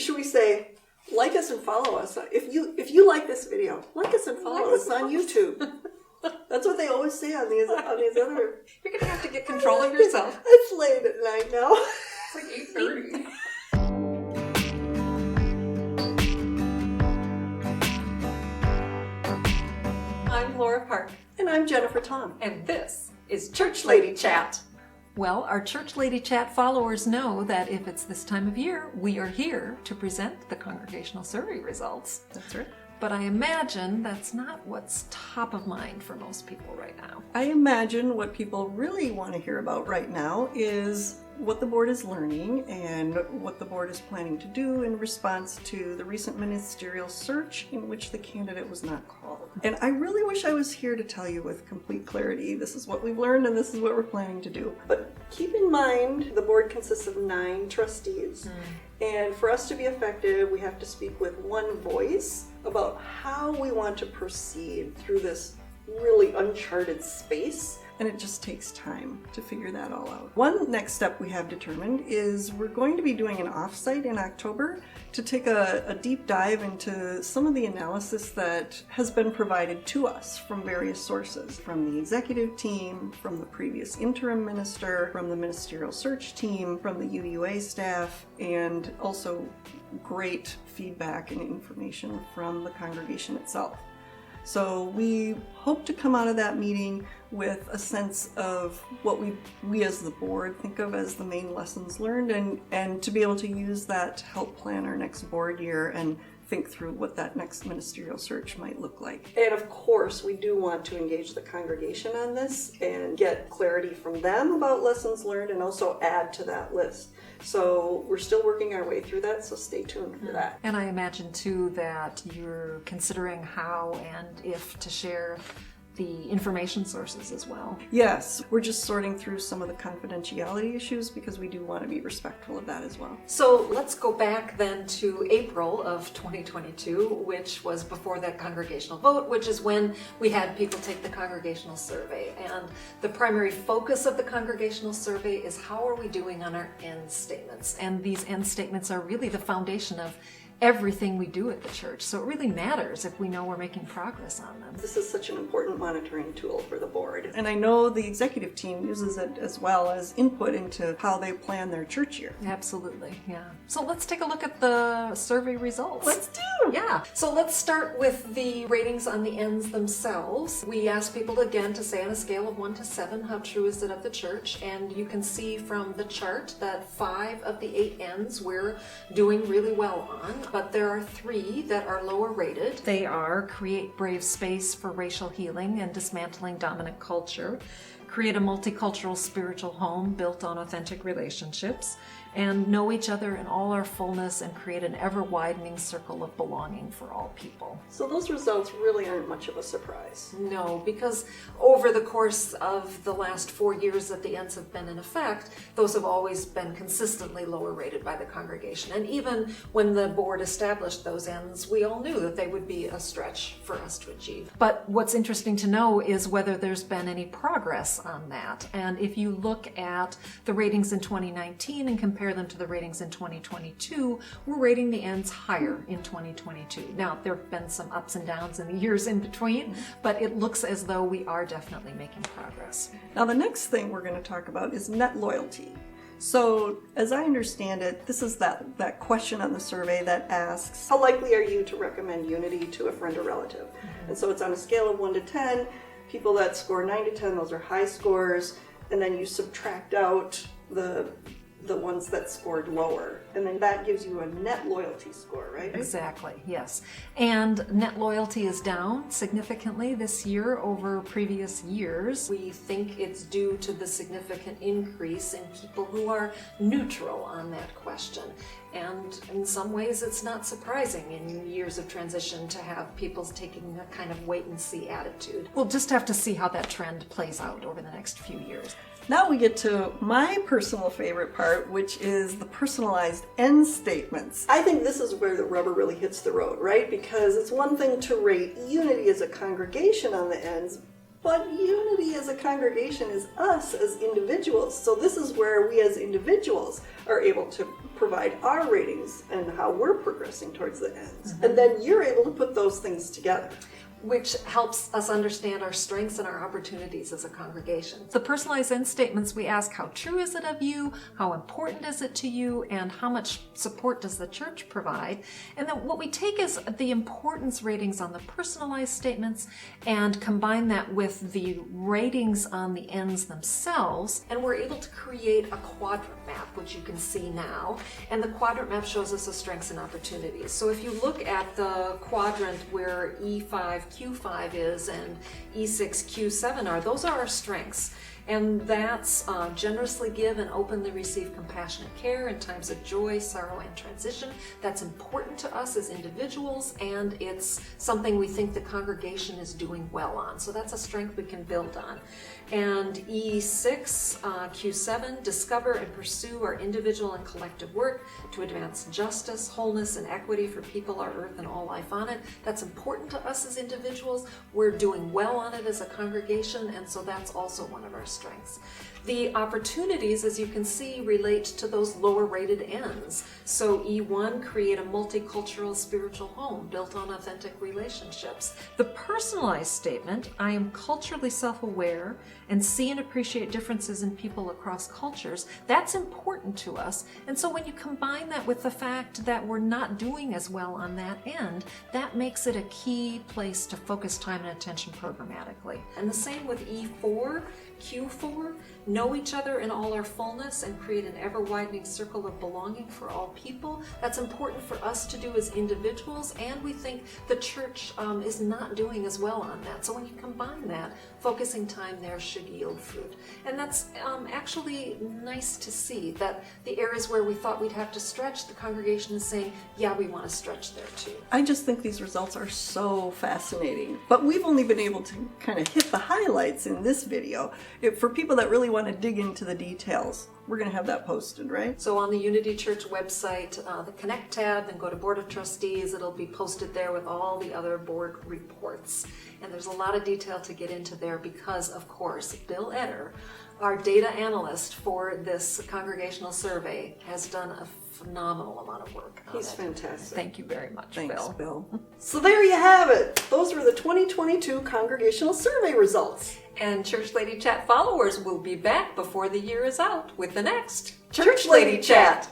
should we say, like us and follow us? If you like this video, like us and follow us on YouTube. That's what they always say on these other. You're gonna have to get control of yourself. It's late at night now. It's like 8:30. I'm Laura Park. And I'm Jennifer Tom. And this is Church Lady Chat. Well, our Church Lady Chat followers know that if it's this time of year, we are here to present the Congregational survey results. That's right. But I imagine that's not what's top of mind for most people right now. I imagine what people really want to hear about right now is what the board is learning and what the board is planning to do in response to the recent ministerial search in which the candidate was not called. And I really wish I was here to tell you with complete clarity, this is what we've learned and this is what we're planning to do. But keep in mind, the board consists of 9 trustees. And for us to be effective, we have to speak with one voice about how we want to proceed through this really uncharted space. And it just takes time to figure that all out. One next step we have determined is we're going to be doing an offsite in October to take a deep dive into some of the analysis that has been provided to us from various sources, from the executive team, from the previous interim minister, from the ministerial search team, from the UUA staff, and also great feedback and information from the congregation itself. So we hope to come out of that meeting with a sense of what we as the board think of as the main lessons learned and to be able to use that to help plan our next board year and think through what that next ministerial search might look like. And of course, we do want to engage the congregation on this and get clarity from them about lessons learned and also add to that list. So we're still working our way through that, so stay tuned for that. And I imagine too that you're considering how and if to share the information sources as well. Yes, we're just sorting through some of the confidentiality issues because we do want to be respectful of that as well. So let's go back then to April of 2022, which was before that congregational vote, which is when we had people take the congregational survey. And the primary focus of the congregational survey is how are we doing on our end statements? And these end statements are really the foundation of everything we do at the church. So it really matters if we know we're making progress on them. This is such an important monitoring tool for the board. And I know the executive team uses it as well as input into how they plan their church year. Absolutely, yeah. So let's take a look at the survey results. Let's do! Yeah. So let's start with the ratings on the ends themselves. We asked people again to say on a scale of 1 to 7, how true is it of the church? And you can see from the chart that 5 of the 8 ends we're doing really well on. But there are 3 that are lower rated. They are create brave space for racial healing and dismantling dominant culture, create a multicultural spiritual home built on authentic relationships, and know each other in all our fullness and create an ever-widening circle of belonging for all people. So those results really aren't much of a surprise. No, because over the course of the last 4 years that the ends have been in effect, those have always been consistently lower rated by the congregation. And even when the board established those ends, we all knew that they would be a stretch for us to achieve. But what's interesting to know is whether there's been any progress on that. And if you look at the ratings in 2019 and compare them to the ratings in 2022, we're rating the ends higher in 2022. Now, there have been some ups and downs in the years in between, but it looks as though we are definitely making progress. Now, the next thing we're going to talk about is net loyalty. So, as I understand it, this is that question on the survey that asks, how likely are you to recommend unity to a friend or relative? And so it's on a scale of 1 to 10. People that score 9 to 10, those are high scores, and then you subtract out the ones that scored lower. And then that gives you a net loyalty score, right? Exactly, yes. And net loyalty is down significantly this year over previous years. We think it's due to the significant increase in people who are neutral on that question. And in some ways, it's not surprising in years of transition to have people taking a kind of wait-and-see attitude. We'll just have to see how that trend plays out over the next few years. Now we get to my personal favorite part, which is the personalized end statements. I think this is where the rubber really hits the road, right? Because it's one thing to rate unity as a congregation on the ends, but unity as a congregation is us as individuals. So this is where we as individuals are able to provide our ratings and how we're progressing towards the ends. And then you're able to put those things together. Which helps us understand our strengths and our opportunities as a congregation. The personalized end statements, we ask, how true is it of you? How important is it to you? And how much support does the church provide? And then what we take is the importance ratings on the personalized statements and combine that with the ratings on the ends themselves. And we're able to create a quadrant map, which you can see now. And the quadrant map shows us the strengths and opportunities. So if you look at the quadrant where E5, Q5 is and E6, Q7 are, those are our strengths. And that's generously give and openly receive compassionate care in times of joy, sorrow, and transition. That's important to us as individuals, and it's something we think the congregation is doing well on. So that's a strength we can build on. And E6, Q7, discover and pursue our individual and collective work to advance justice, wholeness, and equity for people, our earth, and all life on it. That's important to us as individuals. We're doing well on it as a congregation, and so that's also one of our strengths. The opportunities, as you can see, relate to those lower rated ends. So E1, create a multicultural spiritual home built on authentic relationships. The personalized statement, I am culturally self-aware and see and appreciate differences in people across cultures. That's important to us. And so when you combine that with the fact that we're not doing as well on that end, that makes it a key place to focus time and attention programmatically. And the same with E4, Q4, know each other in all our fullness and create an ever-widening circle of belonging for all people. That's important for us to do as individuals, and we think the church is not doing as well on that. So when you combine that, focusing time there should yield fruit. And that's actually nice to see that the areas where we thought we'd have to stretch, the congregation is saying, yeah, we want to stretch there too. I just think these results are so fascinating. But we've only been able to kind of hit the highlights in this video. For people that really want to dig into the details, we're going to have that posted, right? So on the Unity Church website, the Connect tab, and go to Board of Trustees, it'll be posted there with all the other board reports. And there's a lot of detail to get into there because, of course, Bill Etter, our data analyst for this congregational survey, has done a phenomenal amount of work on He's fantastic. Thank you very much, Thanks, Bill. So there you have it. Those were the 2022 congregational survey results. And Church Lady Chat followers will be back before the year is out with the next Church Lady Chat.